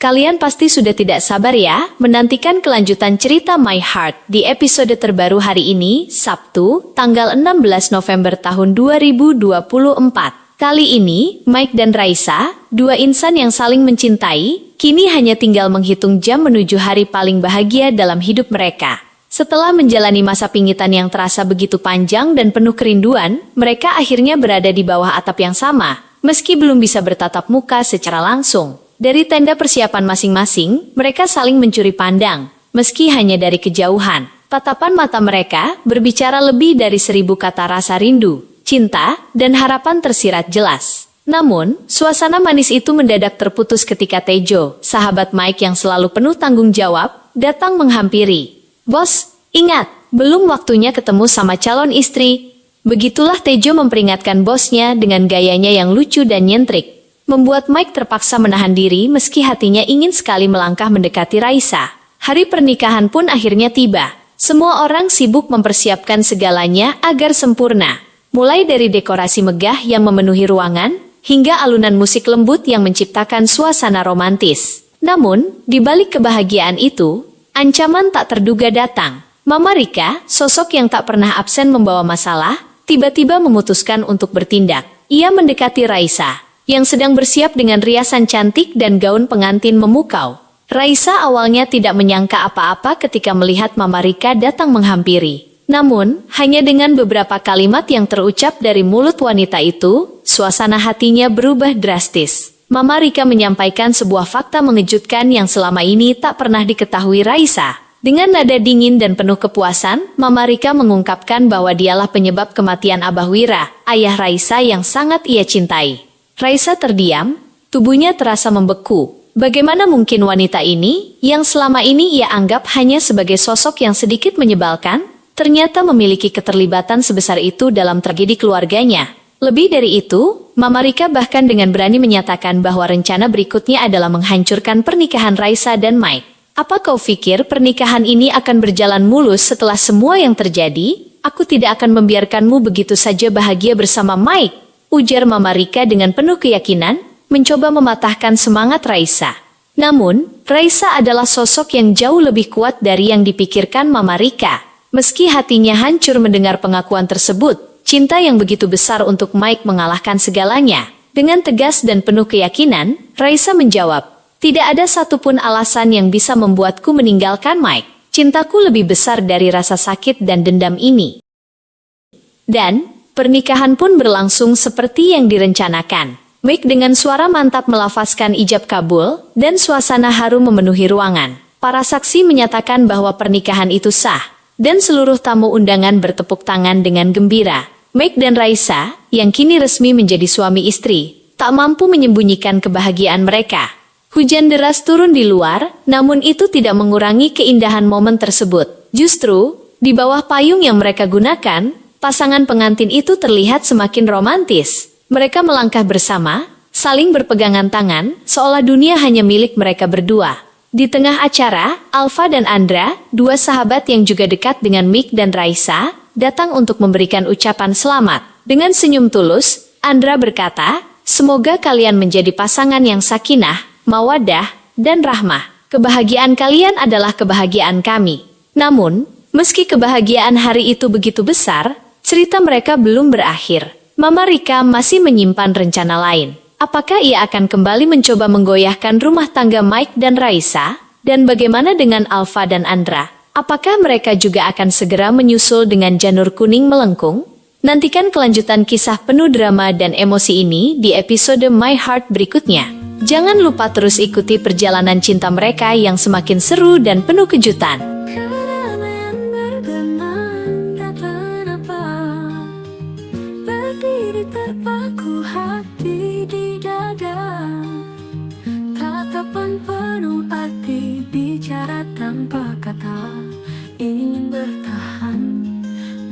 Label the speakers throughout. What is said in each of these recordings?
Speaker 1: Kalian pasti sudah tidak sabar ya, menantikan kelanjutan cerita My Heart di episode terbaru hari ini, Sabtu, tanggal 16 November tahun 2024. Kali ini, Mike dan Raisa, dua insan yang saling mencintai, kini hanya tinggal menghitung jam menuju hari paling bahagia dalam hidup mereka. Setelah menjalani masa pingitan yang terasa begitu panjang dan penuh kerinduan, mereka akhirnya berada di bawah atap yang sama, meski belum bisa bertatap muka secara langsung. Dari tenda persiapan masing-masing, mereka saling mencuri pandang, meski hanya dari kejauhan. Tatapan mata mereka berbicara lebih dari 1000 kata rasa rindu, cinta, dan harapan tersirat jelas. Namun, suasana manis itu mendadak terputus ketika Tejo, sahabat Mike yang selalu penuh tanggung jawab, datang menghampiri. "Bos, ingat, belum waktunya ketemu sama calon istri." Begitulah Tejo memperingatkan bosnya dengan gayanya yang lucu dan nyentrik. Membuat Mike terpaksa menahan diri meski hatinya ingin sekali melangkah mendekati Raisa. Hari pernikahan pun akhirnya tiba. Semua orang sibuk mempersiapkan segalanya agar sempurna. Mulai dari dekorasi megah yang memenuhi ruangan, hingga alunan musik lembut yang menciptakan suasana romantis. Namun, di balik kebahagiaan itu, ancaman tak terduga datang. Mama Rika, sosok yang tak pernah absen membawa masalah, tiba-tiba memutuskan untuk bertindak. Ia mendekati Raisa, yang sedang bersiap dengan riasan cantik dan gaun pengantin memukau. Raisa awalnya tidak menyangka apa-apa ketika melihat Mama Rika datang menghampiri. Namun, hanya dengan beberapa kalimat yang terucap dari mulut wanita itu, suasana hatinya berubah drastis. Mama Rika menyampaikan sebuah fakta mengejutkan yang selama ini tak pernah diketahui Raisa. Dengan nada dingin dan penuh kepuasan, Mama Rika mengungkapkan bahwa dialah penyebab kematian Abah Wira, ayah Raisa yang sangat ia cintai. Raisa terdiam, tubuhnya terasa membeku. Bagaimana mungkin wanita ini, yang selama ini ia anggap hanya sebagai sosok yang sedikit menyebalkan, ternyata memiliki keterlibatan sebesar itu dalam tragedi keluarganya. Lebih dari itu, Mama Rika bahkan dengan berani menyatakan bahwa rencana berikutnya adalah menghancurkan pernikahan Raisa dan Mike. "Apa kau pikir pernikahan ini akan berjalan mulus setelah semua yang terjadi? Aku tidak akan membiarkanmu begitu saja bahagia bersama Mike," ujar Mama Rika dengan penuh keyakinan, mencoba mematahkan semangat Raisa. Namun, Raisa adalah sosok yang jauh lebih kuat dari yang dipikirkan Mama Rika. Meski hatinya hancur mendengar pengakuan tersebut, cinta yang begitu besar untuk Mike mengalahkan segalanya. Dengan tegas dan penuh keyakinan, Raisa menjawab, "Tidak ada satupun alasan yang bisa membuatku meninggalkan Mike. Cintaku lebih besar dari rasa sakit dan dendam ini." Dan pernikahan pun berlangsung seperti yang direncanakan. Mike dengan suara mantap melafazkan ijab kabul, dan suasana harum memenuhi ruangan. Para saksi menyatakan bahwa pernikahan itu sah, dan seluruh tamu undangan bertepuk tangan dengan gembira. Mike dan Raisa, yang kini resmi menjadi suami istri, tak mampu menyembunyikan kebahagiaan mereka. Hujan deras turun di luar, namun itu tidak mengurangi keindahan momen tersebut. Justru, di bawah payung yang mereka gunakan, pasangan pengantin itu terlihat semakin romantis. Mereka melangkah bersama, saling berpegangan tangan, seolah dunia hanya milik mereka berdua. Di tengah acara, Alfa dan Andra, dua sahabat yang juga dekat dengan Mike dan Raisa, datang untuk memberikan ucapan selamat. Dengan senyum tulus, Andra berkata, "Semoga kalian menjadi pasangan yang sakinah, mawaddah, dan rahmah. Kebahagiaan kalian adalah kebahagiaan kami." Namun, meski kebahagiaan hari itu begitu besar, cerita mereka belum berakhir. Mama Rika masih menyimpan rencana lain. Apakah ia akan kembali mencoba menggoyahkan rumah tangga Mike dan Raisa? Dan bagaimana dengan Alfa dan Andra? Apakah mereka juga akan segera menyusul dengan janur kuning melengkung? Nantikan kelanjutan kisah penuh drama dan emosi ini di episode My Heart berikutnya. Jangan lupa terus ikuti perjalanan cinta mereka yang semakin seru dan penuh kejutan.
Speaker 2: Terpaku hati di dada, tatapan penuh arti, bicara tanpa kata, ingin bertahan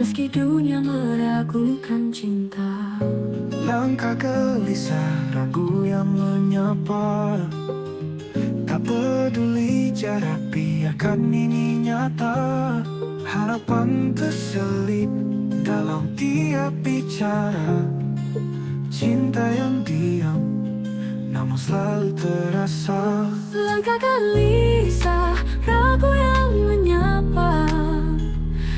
Speaker 2: meski dunia meragukan cinta.
Speaker 3: Langkah gelisah, ragu yang menyapa, tak peduli jarak, biarkan ini nyata. Harapan terselip dalam tiap bicara, cinta yang diam namun selalu terasa.
Speaker 2: Langkah langkah gelisah